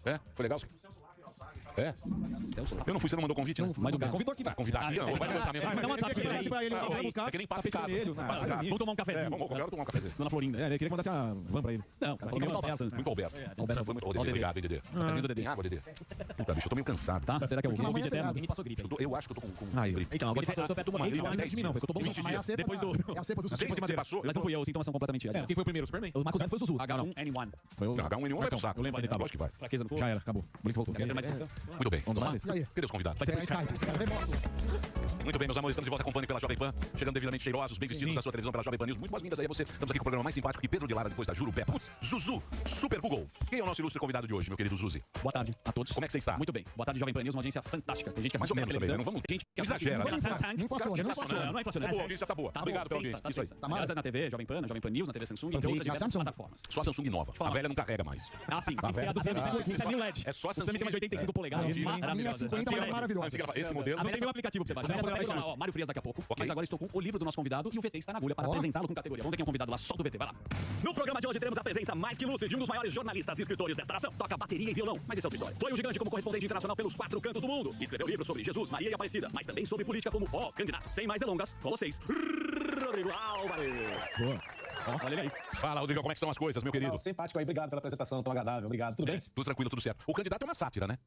É? Foi legal? É? Eu não fui, você não mandou convite, né? Mas convidou aqui. Convidar aqui, não. Vai no orçamento. Dá um WhatsApp pra ele. É que nem passa em casa. Vamos tomar um cafezinho. Vamos tomar um cafezinho. Dona Florinda. Ele queria que mandasse uma van pra ele. Não, cara, falou que Muito Alberto. Foi muito obrigado, hein, Dedê. Cafezinho do Dedê. Tem água, Dedê? Puta, bicho, eu tô meio cansado. Tá? Será que é o Covid eterno? Me passou gripe. Eu acho que eu tô com gripe. Então, agora eu tô perto do momento. Não é de mim, não. Eu tô bom. Depois do... É a cepa do Você passou? Mas não fui eu, os sintomas são completamente... Quem foi o primeiro? O Superman? O Marcos Zero foi o Sussu. H1N1. Foi o... H1N1 vai pro saco. Eu lembro dele, tá bom. Acho que vai. Fraqueza no corpo. Já era, acabou. O Blink voltou. Quer ter mais discussão? Muito bem. Vamos lá? Cadê os convidados? Vai ser por Skype. Muito bem, meus amores, estamos de volta com o Pânico pela Jovem Pan. Chegando devidamente cheirosos, bem vestidos da sua televisão pela Jovem Pan News. Muito boas-vindas aí a você. Estamos aqui com o programa mais simpático que Pedro de Lara depois da Jurupé. Putz, Zuzu, Super Google. Quem é o nosso ilustre convidado de hoje, meu querido Zuzi? Boa tarde a todos. Como é que você está? Muito bem. Boa tarde, Jovem Pan News, uma audiência fantástica. Tem gente que Mais ou assiste menos também, né? Não vamos... Tem gente que Exagera, né? Não inflaciona. Não é inflacionário. Boa, a audiência tá boa. Obrigado pela audiência. Isso aí. Aliás, na TV, Jovem Pan News, na TV Samsung, em outras diversas plataformas. Só a Samsung nova. A velha não carrega mais. Ah, sim. Tem que ser a 200 LED. É só a O Samsung Samsung. tem mais de 85 polegadas. Maravilhosa. 50 é maravilhosa. Esse modelo... Não tem nenhum aplicativo pra você baixar. Ó, Mário Frias daqui a pouco. Mas agora estou com o livro do nosso convidado e o VT está na agulha para apresentá-lo com categoria. Vamos ver quem é o convidado lá, solta o VT, vai lá. No programa de hoje teremos a presença mais que ilustre de um dos maiores jornalistas e escritores desta nação. Toca bateria e violão, mas essa é outra história. Foi um gigante como correspondente internacional pelos 4 cantos do mundo. Escreveu livros sobre Jesus, Maria e Aparecida, mas também sobre política como O Candidato. Sem mais delongas, com vocês, Rodrigo Álvares. Boa. Ó, olha ele aí. Fala, Rodrigo, como é que estão as coisas, meu querido? Simpático aí, obrigado pela apresentação tão agradável, obrigado. Tudo bem? Tudo tranquilo, tudo certo. O candidato é uma sátira, né?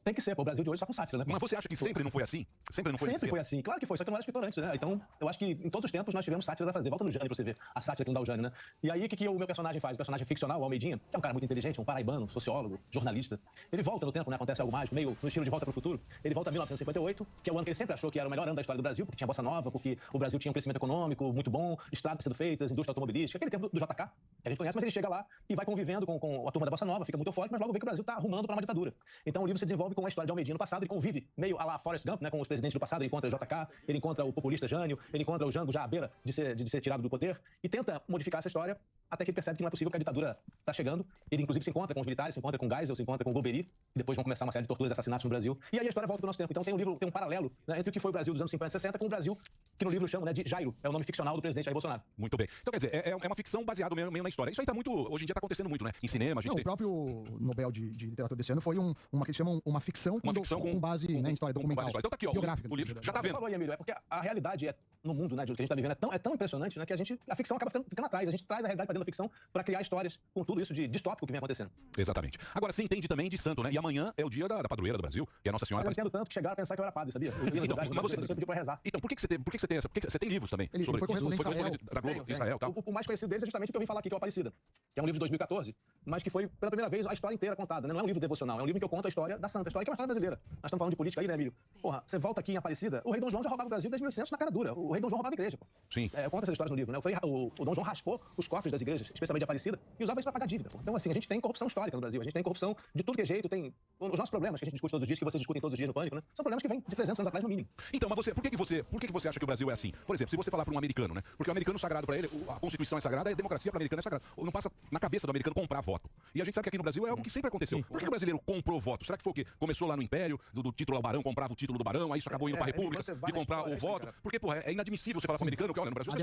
Tem que ser, pô, o Brasil de hoje só com sátira, né? Mas você acha que sempre não foi assim? Sempre não foi Sempre foi assim, claro que foi, só que não era escritor antes, né? Então, eu acho que em todos os tempos nós tivemos sátiras a fazer. Volta no Jânio pra você ver a sátira que não dá o Jânio, né? E aí, o que o meu personagem faz? O personagem ficcional, o Almeidinha, que é um cara muito inteligente, um paraibano, sociólogo, jornalista. Ele volta no tempo, né? Acontece algo mágico, meio no estilo de Volta pro Futuro. Ele volta a 1958, que é o ano que ele sempre achou que era o melhor ano da história do Brasil, porque tinha bossa nova, porque o Brasil tinha um crescimento econômico muito bom, estradas sendo feitas, indústria automobilística, aquele tempo do JK, que a gente conhece, mas ele chega lá e vai convivendo com a turma da bossa nova, fica muito eufórico, mas logo vê que o Brasil tá arrumando para uma ditadura. Então o livro se desenvolve com a história de Almeidinha no passado, ele convive meio a la Forrest Gump, né, com os presidentes do passado, ele encontra o JK, ele encontra o populista Jânio, ele encontra o Jango já à beira de ser tirado do poder e tenta modificar essa história até que ele percebe que não é possível, que a ditadura está chegando. Ele, inclusive, se encontra com os militares, se encontra com Geisel, se encontra com Golbery, e depois vão começar uma série de torturas e assassinatos no Brasil. E aí a história volta para o nosso tempo. Então tem um livro, tem um paralelo, né, entre o que foi o Brasil dos anos 50 e 60 com o Brasil que no livro chama, né, de Jairo, é o nome ficcional do presidente Jair Bolsonaro. Muito bem. Então, quer dizer, é uma ficção baseada meio na história. Isso aí tá muito, hoje em dia tá acontecendo muito, né? Em cinema, a gente tem... O próprio Nobel de Literatura desse ano foi uma que chamam uma ficção com base em história documental. Então tá aqui, ó, biográfica. o livro já tá vendo. Falou aí, Emílio, é porque a realidade no mundo, né, que a gente tá vivendo é tão impressionante, né, que a ficção acaba ficando atrás. A gente traz a realidade para dentro da ficção para criar histórias com tudo isso de distópico que vem acontecendo. Exatamente. Agora, você entende também de santo, né? E amanhã é o dia da padroeira do Brasil, que é a Nossa Senhora. Eu entendo tanto que chegaram a pensar que eu era padre, sabia? Então, mas você pediu pra rezar. Então, por que você tem essa? Porque você tem livros também Ele sobre foi correspondente da Globo, de Israel, tal. O mais conhecido deles é justamente o que eu vim falar aqui, que é o Aparecida, que é um livro de 2014, mas que foi pela primeira vez a história inteira contada, né? Não é um livro devocional, é um livro em que eu conto a história da santa, a história que é uma história brasileira. Nós estamos falando de política aí, né, Emílio? Porra, você volta aqui em Aparecida, o rei Dom João já roubava o Brasil desde 1800 na cara dura. O rei Dom João roubava a igreja, pô. Sim. Eu conto essas histórias no livro, né? O Dom João raspou os cofres das igrejas, especialmente de Aparecida, e usava isso pra pagar dívida, pô. Então, assim, a gente tem corrupção histórica no Brasil, a gente tem corrupção de tudo que é jeito, tem os nossos problemas que a gente discute todos os dias, que vocês discutem todos os dias no Pânico, né? São problemas que vêm de 300 anos atrás no mínimo. Então, mas por que você acha que o Brasil é assim? Por exemplo, se você falar para um americano, né? Porque o americano sagrado para ele, a Constituição é sagrada, a democracia para o americano é sagrada. Não passa na cabeça do americano comprar voto. E a gente sabe que aqui no Brasil é algo que sempre aconteceu. Por que o brasileiro comprou voto? Será que foi o quê? Começou lá no Império, do título ao barão, comprava o título do barão, aí isso acabou indo para a República, de comprar o voto. Porque, porra, é inadmissível você falar para o americano que, olha, no Brasil,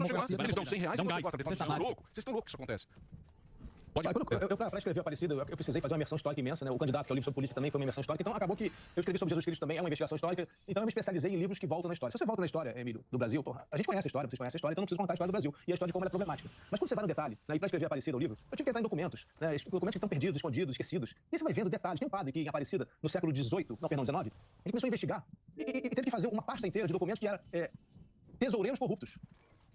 eles dão 100 reais e você vota. Vocês estão loucos que isso acontece. Eu para escrever Aparecida, eu precisei fazer uma imersão histórica imensa, né? O candidato, que é o livro sobre política, também foi uma imersão histórica. Então acabou que eu escrevi sobre Jesus Cristo também, é uma investigação histórica. Então eu me especializei em livros que voltam na história. Se você volta na história, Emílio, do Brasil, porra, a gente conhece a história, vocês conhecem a história, então não preciso contar a história do Brasil e a história de como ela é problemática. Mas quando você vai no detalhe, né, e para escrever Aparecida, o livro, eu tive que entrar em documentos, né? Documentos que estão perdidos, escondidos, esquecidos. E você vai vendo detalhes. Tem um padre que em Aparecida, no século XVIII, não, perdão, XIX, ele começou a investigar e teve que fazer uma pasta inteira de documentos que era tesoureiros corruptos.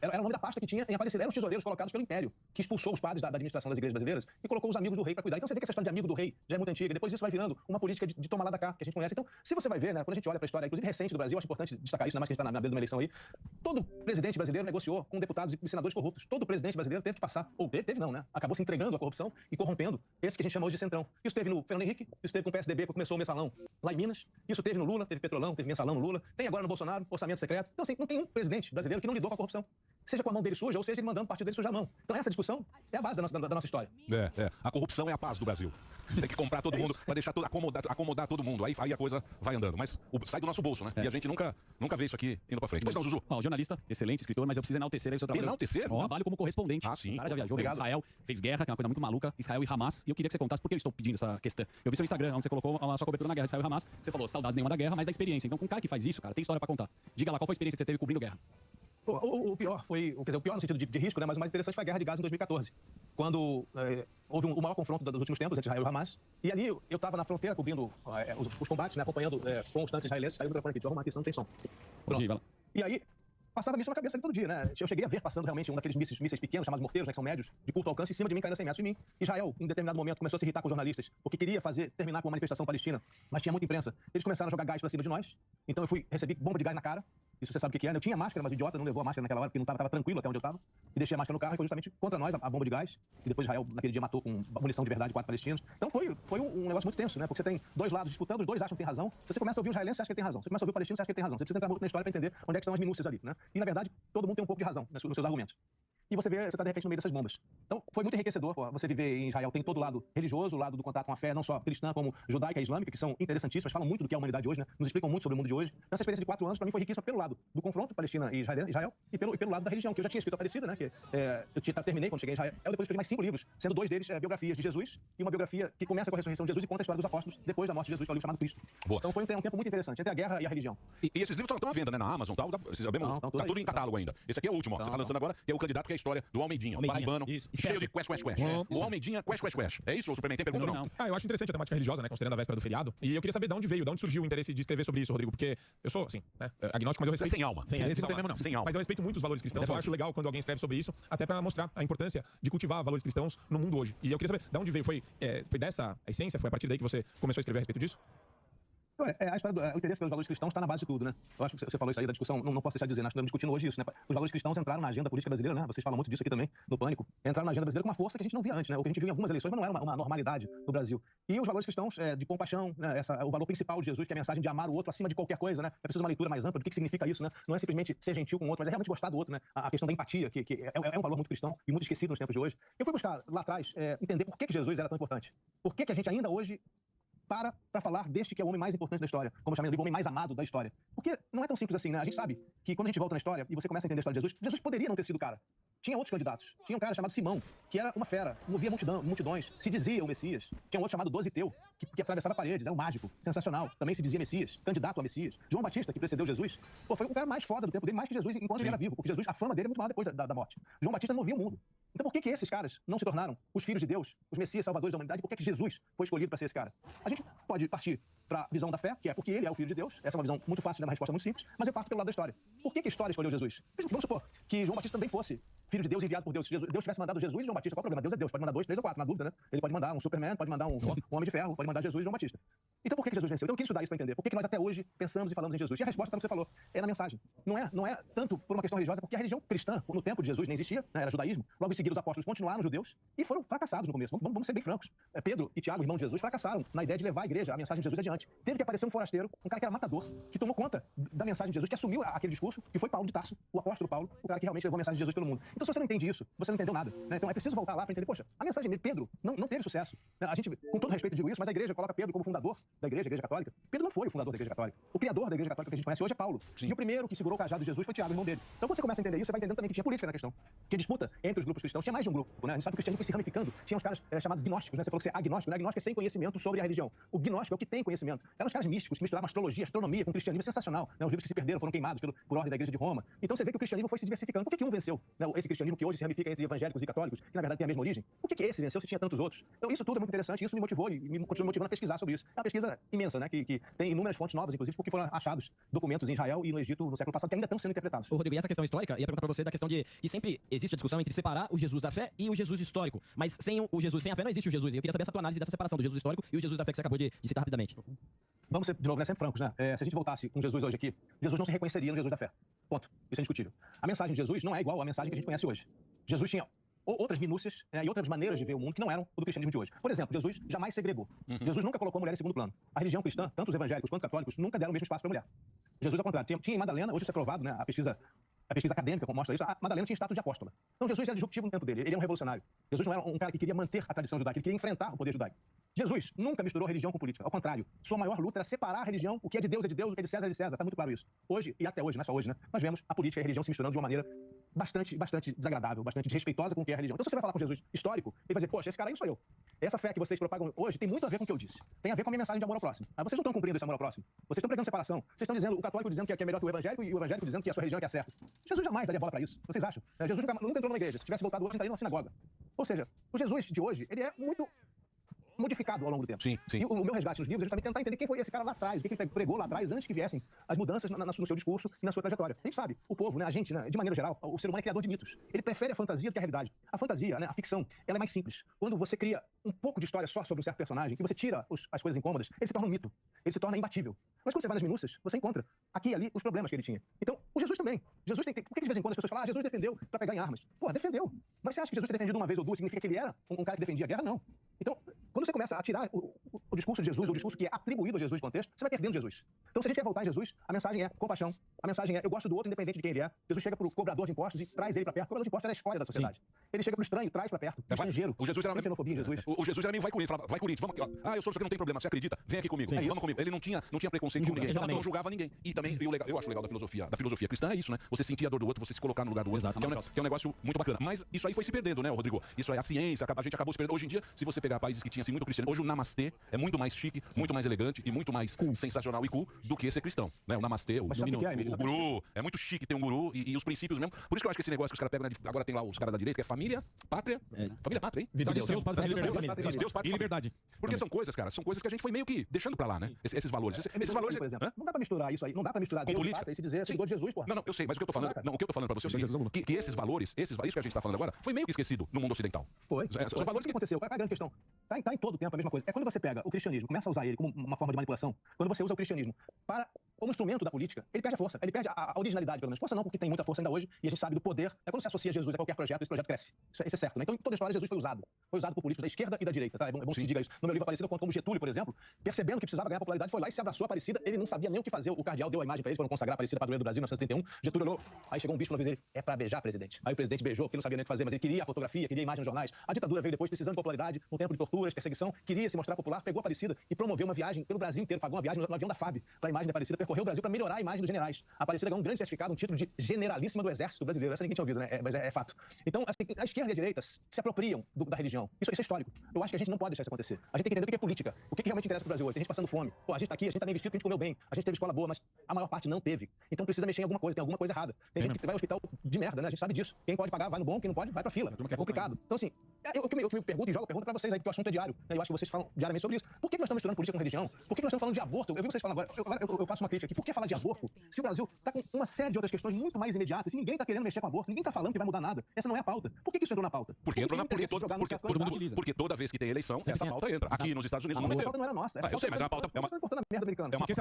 Era o nome da pasta que tinha em Aparecida. Eram os tesoureiros colocados pelo Império, que expulsou os padres da administração das igrejas brasileiras e colocou os amigos do rei para cuidar. Então você vê que essa história de amigo do rei já é muito antiga. E depois isso vai virando uma política de tomar lá da cá, que a gente conhece. Então, se você vai ver, né, quando a gente olha para a história, inclusive recente do Brasil, acho importante destacar isso, ainda mais que a gente está na beira de uma eleição aí, todo presidente brasileiro negociou com deputados e senadores corruptos. Todo presidente brasileiro teve que passar, ou teve não, né? Acabou se entregando à corrupção e corrompendo esse que a gente chama hoje de centrão. Isso teve no Fernando Henrique, isso teve com o PSDB, quando começou o mensalão lá em Minas. Isso teve no Lula, teve petrolão, teve mensalão no Lula. Tem agora no Bolsonaro, orçamento secreto. Então, assim, não tem um presidente brasileiro que não lidou com a corrupção. seja com a mão dele suja, ou seja ele mandando o partido dele sujar a mão. Então essa discussão é a base da nossa história. A corrupção é a paz do Brasil. Tem que comprar todo mundo para deixar acomodar todo mundo. Aí a coisa vai andando. Mas sai do nosso bolso, né? E a gente nunca vê isso aqui indo pra frente. Pois não, Zuzu? Jornalista, excelente escritor, mas eu preciso enaltecer aí o seu trabalho. Enaltecer? Trabalho como correspondente. Sim. O cara já viajou em Israel, fez guerra, que é uma coisa muito maluca, Israel e Hamas. E eu queria que você contasse por que eu estou pedindo essa questão. Eu vi seu Instagram, onde você colocou a sua cobertura na guerra de Israel e Hamas. Você falou, saudades nenhuma da guerra, mas da experiência. Então, com um cara que faz isso, cara, tem história pra contar. Diga lá, qual foi a experiência que você teve cobrindo guerra? O pior foi, quer dizer, o pior no sentido de risco, né? Mas o mais interessante foi a guerra de Gaza em 2014, quando houve o maior confronto dos últimos tempos entre Israel e Hamas. E ali eu estava na fronteira cobrindo os combates, né? Acompanhando com os tanques israelenses. Saiu o microfone aqui, deixa eu arrumar aqui, senão não tem som. Pronto. E aí passava isso na cabeça todo dia, né? Eu cheguei a ver passando realmente um daqueles mísseis pequenos, chamados morteiros, né, que são médios, de curto alcance, em cima de mim, caindo a 100 metros de mim. Israel, em determinado momento, começou a se irritar com os jornalistas, porque queria terminar com uma manifestação palestina, mas tinha muita imprensa. Eles começaram a jogar gás pra cima de nós, então eu recebi bomba de gás na cara. Isso você sabe o que é, né? Eu tinha máscara, mas o idiota não levou a máscara naquela hora, porque não tava tranquilo até onde eu tava. E deixei a máscara no carro e foi justamente contra nós a bomba de gás. E depois Israel, naquele dia, matou com munição de verdade 4 palestinos. Então foi um negócio muito tenso, né? Porque você tem dois lados disputando, os dois acham que tem razão. Se você começa a ouvir o israelense, você acha que ele tem razão. Se você começa a ouvir o palestino, você acha que ele tem razão. Você precisa entrar muito na história para entender onde é que estão as minúcias ali, né? E, na verdade, todo mundo tem um pouco de razão nos seus argumentos. E você tá de repente no meio dessas bombas. Então, foi muito enriquecedor, você viver em Israel. Tem todo o lado religioso, o lado do contato com a fé, não só cristã, como judaica e islâmica, que são interessantíssimas, falam muito do que é a humanidade hoje, né? Nos explicam muito sobre o mundo de hoje. Então, essa experiência de 4 anos, para mim, foi riquíssima pelo lado do confronto Palestina e Israel e pelo lado da religião, que eu já tinha escrito a Aparecida, né? Que eu terminei quando cheguei em Israel. Depois escrevi mais 5 livros, sendo 2 deles biografias de Jesus e uma biografia que começa com a ressurreição de Jesus e conta a história dos apóstolos depois da morte de Jesus, que é o livro chamado Cristo. Boa. Então, foi um tempo muito interessante, entre a guerra e a religião. E esses livros estão à venda, né? Na Amazon, tal. Tá tudo em catálogo ainda. Esse aqui é o último, ó. Você tá lançando agora, que é o candidato, que é a história do Almeidinha. Paraibano, cheio de quest. O Almeidinha, quest. É isso, o Superman tem pergunta? Não. Eu acho interessante a temática religiosa, né? Considerando a véspera do feriado. E eu queria saber de onde surgiu o interesse de escrever sobre isso, Rodrigo. Porque eu sou, assim, né, agnóstico, mas eu respeito... Sem alma. Sem alma. Mas eu respeito muito os valores cristãos. Eu acho legal quando alguém escreve sobre isso, até pra mostrar a importância de cultivar valores cristãos no mundo hoje. E eu queria saber de onde veio. Foi dessa a essência? Foi a partir daí que você começou a escrever a respeito disso? A história o interesse pelos valores cristãos está na base de tudo, né? Eu acho que você falou isso aí da discussão, não posso deixar de dizer, nós estamos discutindo hoje isso, né? Os valores cristãos entraram na agenda política brasileira, né? Vocês falam muito disso aqui também, no Pânico. Entraram na agenda brasileira com uma força que a gente não via antes, né? O que a gente viu em algumas eleições, mas não era uma normalidade no Brasil. E os valores cristãos de compaixão, né? O valor principal de Jesus, que é a mensagem de amar o outro acima de qualquer coisa, né? É preciso uma leitura mais ampla do que significa isso, né? Não é simplesmente ser gentil com o outro, mas é realmente gostar do outro, né? A questão da empatia, que é um valor muito cristão e muito esquecido nos tempos de hoje. Eu fui buscar lá atrás entender por que Jesus era tão importante. Por que a gente ainda hoje para falar deste que é o homem mais importante da história, como eu chamei, o homem mais amado da história. Porque não é tão simples assim, né? A gente sabe que quando a gente volta na história e você começa a entender a história de Jesus, Jesus poderia não ter sido o cara. Tinha outros candidatos. Tinha um cara chamado Simão, que era uma fera, movia multidões, se dizia o Messias. Tinha um outro chamado Dositeu, que atravessava paredes, era um mágico, sensacional, também se dizia Messias, candidato a Messias. João Batista, que precedeu Jesus, foi o cara mais foda do tempo dele, mais que Jesus enquanto ele era vivo, porque Jesus, a fama dele é muito maior depois da morte. João Batista movia o mundo. Então por que esses caras não se tornaram os filhos de Deus, os Messias salvadores da humanidade? Por que Jesus foi escolhido para ser esse cara? A gente pode partir para a visão da fé, que é porque ele é o filho de Deus. Essa é uma visão muito fácil, é uma resposta muito simples, mas eu parto pelo lado da história. Por que a história escolheu Jesus? Vamos supor que João Batista também fosse filho de Deus, enviado por Deus. Se Deus tivesse mandado Jesus e João Batista, qual o problema? Deus é Deus, pode mandar 2, 3 ou 4, na dúvida, né? Ele pode mandar um Superman, pode mandar um Homem de Ferro, pode mandar Jesus e João Batista. Então por que Jesus venceu? Então eu quis estudar isso para entender. Por que nós até hoje pensamos e falamos em Jesus? E a resposta está no que você falou, é na mensagem. Não é tanto por uma questão religiosa, porque a religião cristã, no tempo de Jesus, nem existia, né? Era judaísmo. Logo em seguida os apóstolos continuaram judeus e foram fracassados no começo. Vamos ser bem francos. Pedro e Tiago, irmão de Jesus, fracassaram na ideia de levar a igreja, a mensagem de Jesus adiante. Teve que aparecer um forasteiro, um cara que era matador, que tomou conta da mensagem de Jesus, que assumiu aquele discurso, que foi Paulo de Tarso, o apóstolo Paulo, o cara que realmente levou a mensagem de Jesus pelo mundo. Então se você não entende isso, você não entendeu nada, né? Então é preciso voltar lá para entender, poxa, a mensagem de Pedro não teve sucesso. A gente, com todo respeito, digo isso, mas a igreja coloca Pedro como fundador da igreja, a igreja católica. Pedro não foi o fundador da igreja católica. O criador da igreja católica que a gente conhece hoje é Paulo. Sim. E o primeiro que segurou o cajado de Jesus foi Tiago, irmão dele. Então quando você começa a entender isso, você vai entendendo também que tinha política na questão. Tinha disputa entre os grupos cristãos, tinha mais de um grupo, né? A gente sabe que o cristianismo foi se ramificando. Tinha uns caras chamados gnósticos, né? Você falou que você é agnóstico, né? Agnóstico é sem conhecimento sobre a religião. O gnóstico é o que tem conhecimento. Eram os caras místicos que misturavam astrologia, astronomia com cristianismo, é sensacional, né? Os livros que se perderam foram queimados por ordem da igreja de Roma. Então você vê que o cristianismo foi se diversificando. Por que um venceu? Né? Esse cristianismo que hoje se ramifica entre evangélicos e católicos, que na verdade tem a mesma origem. Por que esse venceu se tinha tantos outros? Então isso tudo é muito interessante e isso me motivou e me continua motivando a pesquisar sobre isso. É uma pesquisa imensa, né? Que tem inúmeras fontes novas, inclusive, porque foram achados documentos em Israel e no Egito no século passado que ainda estão sendo interpretados. Ô, Rodrigo, e essa questão histórica, ia perguntar pra você da questão de que sempre existe a discussão entre separar o Jesus da fé e o Jesus histórico. Mas sem o Jesus, sem a fé, não existe o Jesus. E eu queria saber essa tua análise dessa separação do Jesus histórico e o Jesus da fé que você acabou de citar rapidamente. Vamos ser, de novo, né, sempre francos, né? Se a gente voltasse com Jesus hoje aqui, Jesus não se reconheceria no Jesus da fé. Ponto. Isso é indiscutível. A mensagem de Jesus não é igual à mensagem que a gente conhece hoje. Jesus tinha outras minúcias, né, e outras maneiras de ver o mundo que não eram o do cristianismo de hoje. Por exemplo, Jesus jamais segregou. Jesus nunca colocou a mulher em segundo plano. A religião cristã, tanto os evangélicos quanto os católicos, nunca deram o mesmo espaço para a mulher. Jesus, ao contrário, tinha em Madalena, hoje isso é provado, né? A pesquisa a pesquisa acadêmica mostra isso, a Madalena tinha status de apóstola. Então Jesus era disruptivo no tempo dele, ele era um revolucionário. Jesus não era um cara que queria manter a tradição judaica, ele queria enfrentar o poder judaico. Jesus nunca misturou religião com política, ao contrário. Sua maior luta era separar a religião, o que é de Deus, o que é de César, tá muito claro isso. Hoje, e até hoje, não é só hoje, né? Nós vemos a política e a religião se misturando de uma maneira bastante desagradável, bastante desrespeitosa com o que é a religião. Então, se você vai falar com Jesus histórico, ele vai dizer, poxa, esse cara aí não sou eu. Essa fé que vocês propagam hoje tem muito a ver com o que eu disse. Tem a ver com a minha mensagem de amor ao próximo. Mas vocês não estão cumprindo esse amor ao próximo. Vocês estão pregando separação. Vocês estão dizendo, o católico dizendo que é melhor que o evangélico e o evangélico dizendo que a sua religião é que é certa. Jesus jamais daria bola para isso. Vocês acham? Jesus nunca entrou numa igreja. Se tivesse voltado hoje, estaria numa sinagoga. Ou seja, o Jesus de hoje, ele é muito modificado ao longo do tempo. Sim. E o meu resgate nos livros é justamente tentar entender quem foi esse cara lá atrás, o que ele pregou lá atrás, antes que viessem as mudanças no seu discurso e na sua trajetória. A gente sabe, o povo, né, a gente, né, de maneira geral, o ser humano é criador de mitos. Ele prefere a fantasia do que a realidade. A fantasia, né, a ficção, ela é mais simples. Quando você cria um pouco de história só sobre um certo personagem, que você tira as coisas incômodas, ele se torna um mito. Ele se torna imbatível. Mas quando você vai nas minúcias, você encontra aqui e ali os problemas que ele tinha. Então, o Jesus também. Jesus tem... Por que de vez em quando as pessoas falam, Jesus defendeu para pegar em armas? Pô, defendeu. Mas você acha que Jesus ter defendido uma vez ou duas significa que ele era um cara que defendia a guerra? Não. Então, quando você começa a tirar o discurso de Jesus, o discurso que é atribuído a Jesus no contexto, você vai perdendo Jesus. Então, se a gente quer voltar em Jesus, a mensagem é compaixão. A mensagem é, eu gosto do outro, independente de quem ele é. Jesus chega pro cobrador de impostos e traz ele para perto. O cobrador de impostos é a escolha da sociedade. Ele chega pro estranho, traz para perto. O estrangeiro. O Jesus era xenofobia em Jesus. O Jesus era meio vai Corinthians, falava, vai Corinthians, vamos aqui, ó. Ah, eu sou isso aqui, não tem problema, você acredita? Vem aqui comigo. Vamos comigo. Ele não tinha preconceito com ninguém, não julgava ninguém. E também, eu acho legal da filosofia cristã é isso, né? Você sentir a dor do outro, você se colocar no lugar do outro, que é um negócio muito bacana. Mas isso aí foi se perdendo, né, Rodrigo? Isso aí, a ciência, a gente acabou se perdendo. Hoje em dia, se você pegar países que tinham assim, muito cristiano, hoje o namastê é muito mais chique, muito mais elegante e muito mais sensacional e cool do que ser cristão, né? O namastê, o guru, é muito chique ter um guru e os princípios mesmo. Por isso que eu acho que esse negócio que os caras pegam, né, agora tem lá os caras da direita, que é família, pátria, família, pátria, hein? Vida de Deus, e liberdade. Porque são coisas, cara, são coisas que a gente foi meio que deixando pra lá, né? Esses valores. Esses valores, por exemplo. Não dá pra misturar isso aí. Não dá pra misturar com Deus, política e se dizer seguidor de Jesus, pô. Não, eu sei, mas o que eu tô falando, o que eu tô falando pra você é o seguinte, que esses valores, isso que a gente tá falando agora, foi meio que esquecido no mundo ocidental. Foi. São valores que aconteceu. Qual é a grande questão? Tá em todo o tempo a mesma coisa. É quando você pega o cristianismo, começa a usar ele como uma forma de manipulação, quando você usa o cristianismo como instrumento da política, ele perde a força, ele perde a originalidade, pelo menos. Força não, porque tem muita força ainda hoje, e a gente sabe do poder. É quando se associa Jesus a qualquer projeto, esse projeto cresce. Isso é certo, né? Então, em toda a história, Jesus foi usado. Foi usado por políticos da esquerda e da direita, tá? É bom que se diga isso. No meu livro Aparecida, como Getúlio, por exemplo, percebendo que precisava ganhar popularidade, foi lá e se abraçou a Aparecida. Ele não sabia nem o que fazer. O cardeal deu a imagem pra ele, foram consagrar a Aparecida, padroeira do Brasil, em 1931. Getúlio olhou, aí chegou um bispo na vez dele, é pra beijar, presidente. Aí o presidente beijou, porque ele não sabia nem o que fazer, mas ele queria a fotografia, queria a imagem nos jornais. A ditadura veio depois, precisando de popularidade, um tempo de torturas, perseguição, queria se mostrar popular, pegou a Aparecida e promoveu uma viagem pelo Brasil inteiro, pagou uma viagem no avião da FAB pra imagem da Aparecida, percorreu o Brasil pra melhorar a imagem dos generais. A Aparecida ganhou um grande certificado, um título de generalíssima do Exército Brasileiro. Essa ninguém tinha ouvido, né? Mas é fato. Então, assim, a esquerda e a direita se apropriam da religião. Isso é histórico. Eu acho que a gente não pode deixar isso acontecer. A gente tem que entender o que é política. O que realmente interessa pro Brasil hoje. Tem gente passando fome. Pô, a gente tá aqui, a gente tá bem vestido, a gente comeu bem, a gente teve escola boa, mas a maior parte não teve. Então precisa mexer em alguma coisa, tem alguma coisa errada. Tem gente que vai ao hospital de merda, né? A gente sabe disso. Quem pode pagar vai no bom, quem não pode vai pra fila. É complicado. Então, assim, eu que me pergunto e jogo a pergunta pra vocês aí, porque o assunto é diário. Eu acho que vocês falam diariamente sobre isso. Por que nós estamos misturando política com religião? Por que nós estamos falando de aborto? Eu vi vocês falando agora, eu faço uma crítica aqui. Por que falar de aborto se o Brasil tá com uma série de outras questões muito mais imediatas e ninguém tá querendo mexer com aborto, ninguém tá falando que vai mudar nada? Essa não é a pauta. Por que isso entrou na pauta? Porque toda vez que tem eleição, essa pauta entra. Aqui nos Estados Unidos não mas essa pauta não era nossa. Eu sei, mas é uma pauta... Porque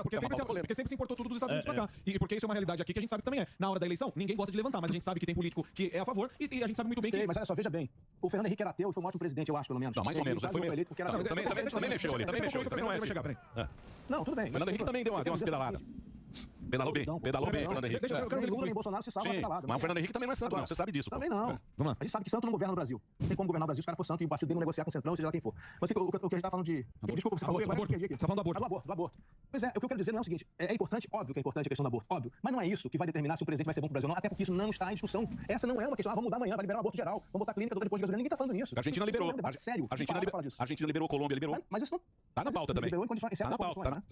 sempre se importou tudo dos Estados Unidos pra cá. E porque isso é uma realidade aqui que a gente sabe que também é. Na hora da eleição, ninguém gosta de levantar, mas a gente sabe que tem político que é a favor e a gente sabe muito bem que... Mas olha só, veja bem. O Fernando Henrique era ateu e foi um ótimo presidente, eu acho, pelo menos. Não, mais ou menos. Foi meio... Também mexeu ali. Não, tudo bem. Fernando Henrique também deu umas pedaladas. Pedalou bem, Fernando Henrique. Lula e Bolsonaro se salva na pedalada. Mas o Fernando Henrique também não é santo, não. Você sabe disso. Também não. Vamos lá. A gente sabe que santo não governa o Brasil. Não tem como governar o Brasil se o cara for santo e o partido dele não negociar com o Centrão, seja lá quem for. Mas o que a gente tá falando de... Desculpa, você falou... Você tá falando do aborto. Do aborto. Pois é, o que eu quero dizer não é o seguinte. É importante, óbvio que é importante a questão do aborto, óbvio. Mas não é isso que vai determinar se o presidente vai ser bom pro Brasil, não. Até porque isso não está em discussão. Essa não é uma questão, vamos mudar amanhã, vai liberar o aborto geral. Vamos botar clínica toda depois de gasolina. Ninguém tá falando nisso. A Argentina liberou. Sério. A Argentina liberou, Colômbia liberou. Mas isso não... Tá na pauta também. Liberou em condições, tá na pauta.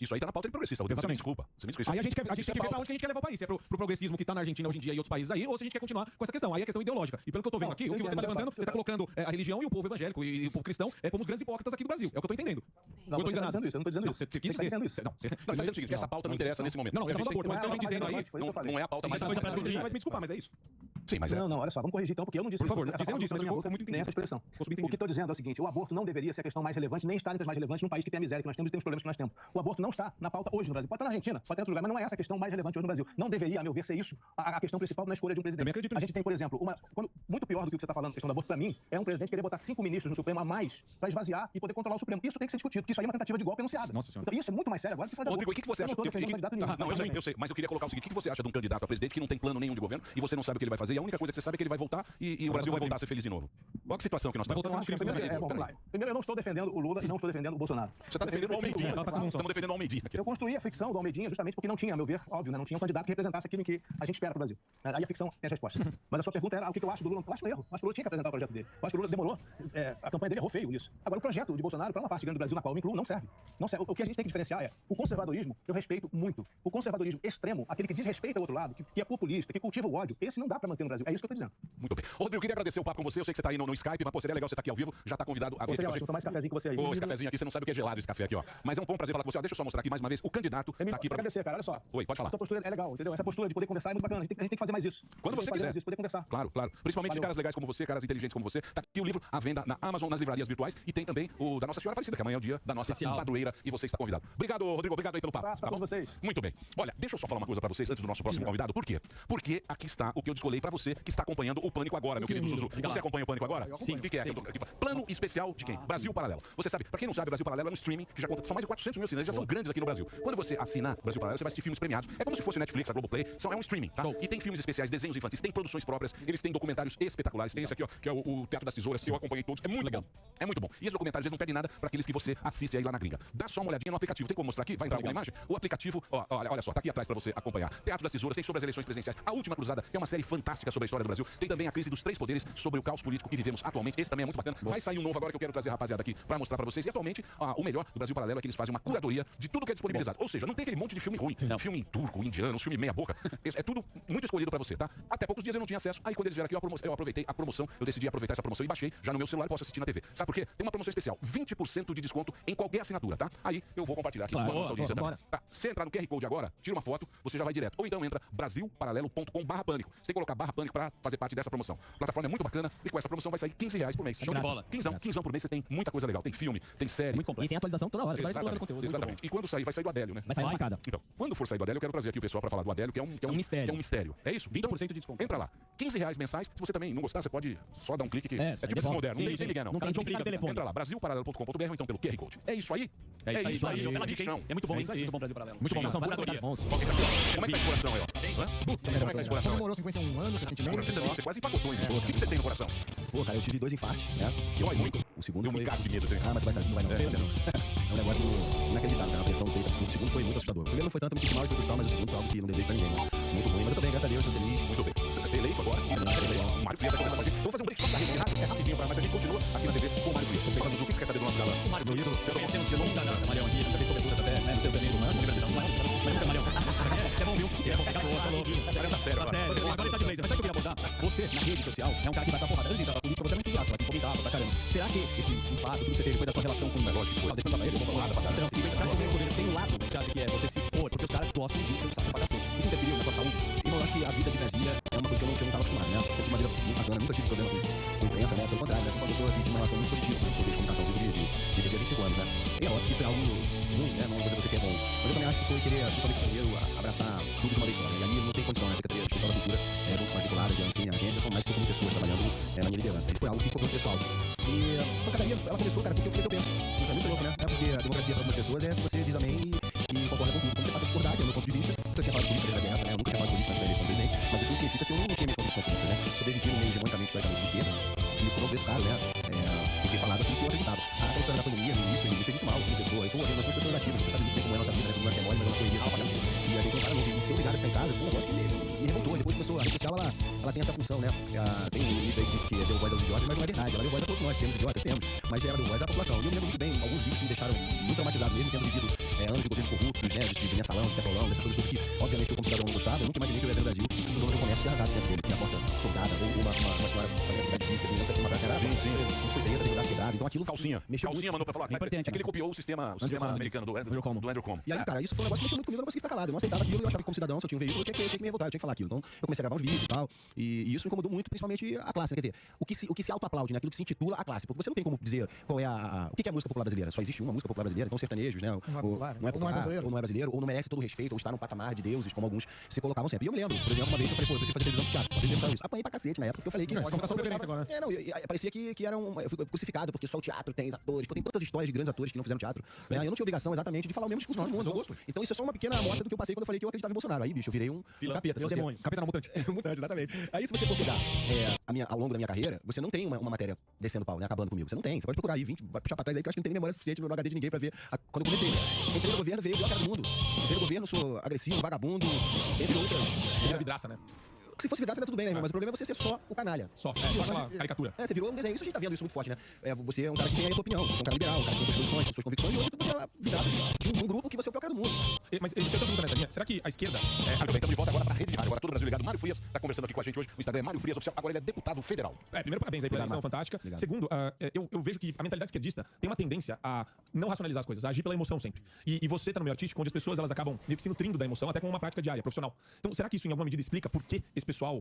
Isso aí tá na pauta de progressista. Desculpa. Aí a gente quer ver pra onde que a gente quer levar o país. Se é pro progressismo que tá na Argentina hoje em dia e outros países aí, ou se a gente quer continuar com essa questão. Aí é questão ideológica. E pelo que eu tô vendo aqui, o que você tá levantando, você tá colocando a religião e o povo evangélico e o povo cristão como os grandes hipócritas aqui do Brasil. É o que eu tô entendendo. Não, eu tô enganado. Eu não tô dizendo isso. Você quis dizer isso. Não, você tá dizendo o seguinte, essa pauta não interessa nesse momento. Não, eu tô falando do aborto, mas eu tô dizendo aí... Não é a pauta mais... Você vai me desculpar, mas é isso. Sim, mas Não, olha só, vamos corrigir então, porque eu não disse Por favor, essa você não disse, mas palavra ficou muito nem essa entendido. expressão. Ficou O que subentendido. estou dizendo é o seguinte, o aborto não deveria ser a questão mais relevante, nem estar entre as mais relevantes num país que tem a miséria que nós temos e tem os problemas que nós temos. O aborto não está na pauta hoje no Brasil. Pode estar na Argentina, pode estar em outro lugar, mas não é essa a questão mais relevante hoje no Brasil. Não deveria, a meu ver, ser isso a questão principal na escolha de um presidente. Também acredito A nisso. gente tem, por exemplo, muito pior do que o que você está falando, a questão do aborto, para mim, é um presidente querer botar 5 ministros no Supremo a mais para esvaziar e poder controlar o Supremo. Isso tem que ser discutido, porque isso aí é uma tentativa de golpe anunciada. Nossa Senhora. Então, isso é muito mais sério agora do que falar de Rodrigo, aborto. o que você acha? Eu não estou defendendo candidato nenhum. Não, eu sei, mas eu queria colocar o seguinte: o que você acha de um candidato a presidente que não tem plano nenhum de governo e você não sabe o que ele vai fazer e a única coisa que você sabe é que ele vai voltar e o Brasil vai voltar a ser feliz de novo? Qual a situação que nós estamos? Vai voltar a ser um crime. Vamos lá. Primeiro, eu não estou defendendo o Lula e não estou defendendo o Bolsonaro. Você está defendendo o Almeidinha. Estamos defendendo o Almeidinha aqui. Eu construí a ficção do Almeidinha justamente porque não tinha, a meu ver, óbvio, né? Não tinha um candidato que representasse aquilo que a gente espera pro Brasil. Aí a ficção tem as respostas. Mas a sua pergunta era o que eu acho do Lula. Eu acho um erro. Eu acho que o Lula tinha que apresentar o projeto dele. Eu acho que o Lula demorou. A campanha dele errou feio nisso. Agora, o projeto de Bolsonaro, para uma parte grande do Brasil, na qual eu me incluo, não serve. Não serve. O que a gente tem que diferenciar é o conservadorismo, eu respeito muito. O conservadorismo extremo, aquele que desrespeita o outro lado, que é populista, que cultiva o ódio, esse não dá para manter no Brasil. É isso que eu estou dizendo. Muito bem. Rodrigo, eu queria agradecer o papo com você. Eu sei que você está aí no Skype, mas pô, seria legal você estar aqui ao vivo. Já está convidado a vir. Seria ótimo tomar esse cafezinho com você aí. Esse cafezinho aqui, você não sabe o que é gelado esse café aqui, ó. Mas é um bom prazer falar com você. Ó, deixa eu só mostrar aqui mais uma vez. O candidato está aqui para agradecer, cara. Olha só. Oi, pode falar. A tua postura é legal, entendeu? Essa postura de poder conversar é muito bacana. A gente tem que fazer mais isso. Quando você quiser. Poder conversar. Claro. Principalmente de caras legais como você, caras inteligentes como você. Tá aqui o livro à venda na Amazon, nas livrarias virtuais. E tem também o da Nossa Senhora Aparecida, que amanhã é o dia da nossa padroeira. E você está convidado. Obrigado, Rodrigo. Obrigado aí pelo papo. Um abraço para todos vocês. Muito bem. Olha, deixa eu só falar uma coisa pra vocês antes do nosso próximo convidado. Por quê? Porque aqui está o que eu descolei pra você que está acompanhando o Pânico Agora, meu querido Zuzu. Você acompanha o Pânico Agora? Sim. O que é? Plano especial de quem? Brasil Paralelo. Você sabe, pra quem não sabe, Brasil Paralelo é um streaming que já conta, são mais de 400 mil assinantes, já são grandes aqui no Brasil. Quando você assina Brasil Paralelo, você vai assistir filmes premiados. É como se fosse Netflix, a Globoplay. É um streaming, tá? E tem filmes especiais, desenhos infantis, tem produções próprias, eles têm documentários espetaculares. Tem esse aqui, ó, que é o Teatro das Tesouras, que eu acompanhei todos. É muito legal. É muito bom. E esses documentários, eles não perdem nada pra aqueles que você assiste aí lá na gringa. Dá só uma olhadinha no aplicativo. Tem como mostrar aqui? Vai entrar alguma imagem? O aplicativo, ó, olha só, tá aqui atrás pra você acompanhar. Teatro das Tesouras, tem sobre as eleições presidenciais. A Última Cruzada, que é uma série fantástica sobre a história do Brasil. Tem também a crise dos três poderes, sobre o caos político que vivemos atualmente. Esse também é muito bacana. Vai sair um novo agora que eu quero trazer a rapaziada aqui pra mostrar pra vocês. E atualmente, o melhor do Brasil Paralelo é que eles fazem uma curadoria de tudo que é disponibilizado. Ou seja, não tem aquele monte de filme ruim. Filme em turco, indiano, filme meia boca. É tudo muito escolhido pra você, tá? Até poucos dias eu não tinha acesso. Aí quando eles vieram aqui, eu aproveitei a promoção. Eu decidi aproveitar essa promoção e baixei já no meu celular e posso assistir na TV. Sabe por quê? Tem uma promoção especial. 20% de desconto em qualquer assinatura, tá? Aí eu vou compartilhar aqui com a nossa audiência também. Tá? Se entrar no QR Code agora, tira uma foto, você já vai direto. Ou então entra brasilparalelo.com/pânico. Você tem que colocar /pânico pra fazer parte dessa promoção. A plataforma é muito bacana e com essa promoção vai sair R$15 por mês. Show de bola. 15 por mês você tem muita coisa legal. Tem filme, tem série. Muito completo. E tem atualização toda hora. Exatamente. Conteúdo. Exatamente. E quando sair, vai sair do Adélio, né? Vai sair marcada. Então, quando for sair do Adélio, eu quero trazer aqui o pessoal pra falar do Adélio, que é um mistério. Que é um mistério. É isso? 20% de desconto. Entra lá. R$15 mensais. Se você também não gostar, você pode só dar um clique que é tipo esse moderno. Não tem ligar, não. Não tem telefone. Entra lá, brasilparalelo.com.br ou então pelo QR Code. É isso aí? É isso aí. Bela dica, hein? É muito bom, muito bom Brasil Paralelo. Muito bom. São vários Curadoria. bons. Como é que tá esse coração aí, ó? Como é que tá esse coração? Comemorou 51 anos recentemente. Você quase empacotou, hein? O que você tem no coração? Pô, cara, eu tive 2 infartos, né? Dói muito. O segundo Deu um foi... bocado de medo, tem. Ah, mas tu vai saber, não vai não. É um negócio inacreditável, cara. A pressão feita. O segundo foi muito assustador. O primeiro não foi tanto, eu me senti mal, foi brutal, mas o segundo foi algo que não desejo pra ninguém, né? Muito ruim, mas eu tô bem, graças a Deus, tô feliz. Muito bem. Eleito agora. O Mário Frias vai começar com a gente. Vou fazer um break só pra rede, é rapidinho, mas a gente continua aqui na TV com o Mário Frias. O que você quer saber do nosso galã? O Mário Frias, você conheceu um longa da Marião aqui, já fez coberturas até, né, no seu também, humano, mas nunca Marião. É bom, viu? É bom, falou. Tá sério, Agora ele tá de vez. Mas sabe o que eu queria abordar? Você, na rede social, é um cara que vai dar porrada. Antes de entrar pra política, você é muito entusiasta, vai comentar pra caramba. Será que esse impacto, tudo que você teve, foi da sua relação com o negócio? Deixa eu falar ele, vamos falar da passada. Você acha que o poder tem um lado, você acha que é você se expor, porque os caras gostam de encher o saco pra cacete. Isso interferiu na sua saúde? E eu acho que a vida de Brasília é uma coisa que eu não tava acostumado, né? Sempre uma vida muito bacana, nunca tive problema com imprensa, né? Pelo contrário, né? Quando eu tô aqui de uma relação muito positiva, com o de comunicação de 25 anos, né? E é óbvio que foi algo ruim, né? Não vou dizer você que é bom. Mas eu também acho que foi querer, principalmente primeiro, abraçar tudo de uma vez só, né? E aí não tem condição, né? A Secretaria Especial da Cultura é muito mais vinculada, assim, a agência, são mais de 5 mil pessoas trabalhando na minha liderança. Isso foi algo que ficou muito pessoal. E a pancadaria, ela começou, cara, porque eu falei que eu penso. Isso é muito louco, né? Porque a democracia para algumas pessoas é se você diz amém e concorda com tudo. Como você passa a discordar, que é o meu ponto de vista. Você tinha falado de política desde a guerra, né? Eu nunca tinha falado de política antes da eleição do presidente, mas o que significa que eu não tinha minha condição política, né? Sobrevivi no meio hegemonicamente historicamente inteiro. E isso por um preço caro, né? Porque falava aquilo que eu acreditava. A história da pandemia, no início, foi muito mal, como pessoa. Eu sou uma das pessoas ativas, você sabe muito bem como é a nossa vida, né? Não é que é mole, mas é uma correria trabalhando. E a gente não para não, ser obrigado a ficar em casa, foi um negócio que me revoltou. Depois começou, a rede social, ela tem essa função, né? Tem um livro aí que diz que deu voz aos idiotas, mas não é verdade. Ela deu voz a todos nós, temos idiotas, temos. Mas ela deu voz à população. E eu me lembro muito bem, alguns vídeos que me deixaram muito traumatizado mesmo, tendo vivido anos de governos corruptos, né? De mensalão, de petrolão, dessa coisa tudo que, obviamente, eu como cidadão não gostava. Eu nunca imaginei que eu ia ver no Brasil dono do comércio se arrasado dentro dele, tinha a porta soldada, ou uma senhora fazendo física, assim, não tem uma cara. Sim. Foi presa, regular quebrado. Então aquilo mexeu Calcinha muito. mandou pra falar. É importante, É que ele copiou o sistema americano do Andrew Cuomo. E aí, cara, isso foi um negócio que mexeu muito comigo, eu não conseguia ficar calado. Eu não aceitava aquilo, eu achava que como cidadão, se eu tinha um veículo, eu tinha que me revoltar, eu tinha que falar aquilo. Então, eu comecei a gravar uns vídeos e tal. E isso incomodou muito, principalmente a classe, né? Quer dizer, o que se auto-aplaude, né? Aquilo que se intitula a classe. Porque você não tem como dizer qual é o que é a música popular brasileira. Só existe uma música popular brasileira, então sertanejos, né? Não é popular, não é brasileiro. Ou não é brasileiro, ou não merece todo o respeito, ou está num patamar de deuses, como alguns se colocavam sempre. E eu me lembro, por exemplo, uma vez eu falei, pô, eu preciso fazer televisão pro teatro. Talvez ele isso. Apanhei pra cacete na época, porque eu falei que. Pode contar sua preferência agora. Parecia que era eu fui crucificado, porque só o teatro tem atores, tem tantas histórias de grandes atores que não fizeram teatro. Né? Eu não tinha obrigação exatamente de falar o mesmo discurso do mundo. Então isso é só uma pequena amostra do que eu passei quando eu falei que eu acreditava em Bolsonaro. Aí, bicho, eu virei um capeta. Demônio. Capeta não, mutante. Mutante, exatamente. Aí, se você for pegar ao longo da minha carreira, você não tem uma matéria descendo o pau, né? Acabando comigo. Você não tem. Você pode procurar aí, vai puxar pra trás aí, que eu acho que não tem memória suficiente no HD de ninguém pra ver quando eu comecei. Entrei no governo, veio a cara do mundo. Entrei no governo, sou agressivo, vagabundo, entre outras. Era vidraça, né? Se fosse vidraça, era tudo bem, né, irmão? Mas o problema é você ser só o canalha. Só aquela caricatura. Você virou um desenho. Isso a gente tá vendo isso muito forte, né? Você é um cara que tem a sua opinião, você é um cara liberal, um cara que tem suas convicções, e outro você é uma vidraça de um grupo que você é o pior cara do mundo. Mas eu tenho uma pergunta nessa linha. Será que a esquerda... Muito bem, estamos de volta agora pra Rede de Rádio. Agora todo o Brasil ligado. Mário Frias tá conversando aqui com a gente hoje. O Instagram é Mário Frias Oficial. Agora ele é deputado federal. Primeiro, parabéns aí pela eleição fantástica. Obrigado. Segundo, eu vejo que a mentalidade esquerdista tem uma tendência a não racionalizar as coisas, a agir pela emoção sempre. E você tá no meio artístico, onde as pessoas elas acabam meio que se nutrindo da emoção, até com uma prática diária, profissional. Então, será que isso em alguma medida explica por que esse pessoal